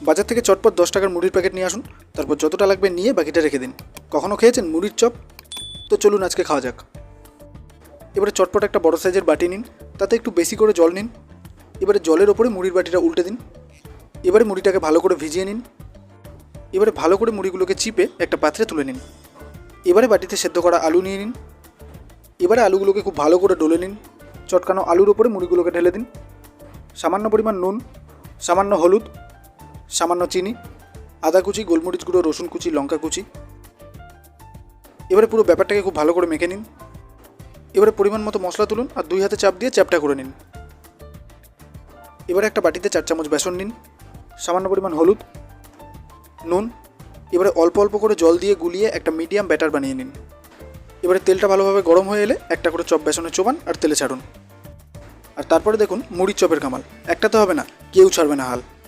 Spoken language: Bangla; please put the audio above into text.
বাজার থেকে চটপট 10 টাকার মুড়ির প্যাকেট নিয়ে আসুন, তারপর যতটা লাগবে নিয়ে বাকিটা রেখে দিন। কখনো খেয়েছেন মুড়ির চপ? তো চলুন আজকে খাওয়া যাক। এবারে চটপট একটা বড় সাইজের বাটি নিন, তাতে একটু বেশি করে জল নিন। এবারে জলের ওপরে মুড়ির বাটিটা উল্টে দিন। এবারে মুড়িটাকে ভালো করে ভিজিয়ে নিন। এবারে ভালো করে মুড়িগুলোকে চিপে একটা পাত্রে তুলে নিন। এবারে বাটিতে সেদ্ধ করা আলু নিয়ে নিন। এবারে আলুগুলোকে খুব ভালো করে ডলে নিন। চটকানো আলুর ওপরে মুড়িগুলোকে ঢেলে দিন। সামান্য পরিমাণ নুন, সামান্য হলুদ, সামান্য চিনি, আদা কুচি, গোলমরিচ গুঁড়ো, রসুন কুচি, লঙ্কা কুচি। এবারে পুরো ব্যাপারটাকে খুব ভালো করে মেখে নিন। এবারে পরিমাণ মতো মশলা তুলুন আর 2 হাতে চাপ দিয়ে চ্যাপটা করে নিন। এবারে একটা বাটিতে 4 চামচ বেসন নিন, সামান্য পরিমাণ হলুদ, নুন। এবারে অল্প অল্প করে জল দিয়ে গুলিয়ে একটা মিডিয়াম ব্যাটার বানিয়ে নিন। এবারে তেলটা ভালোভাবে গরম হয়ে এলে একটা করে চপ বেসনে চোবান আর তেলে ছাড়ুন। আর তারপরে দেখুন মুড়ির চপের কামাল। একটাতে হবে না, কেউ ছাড়বে না হাল।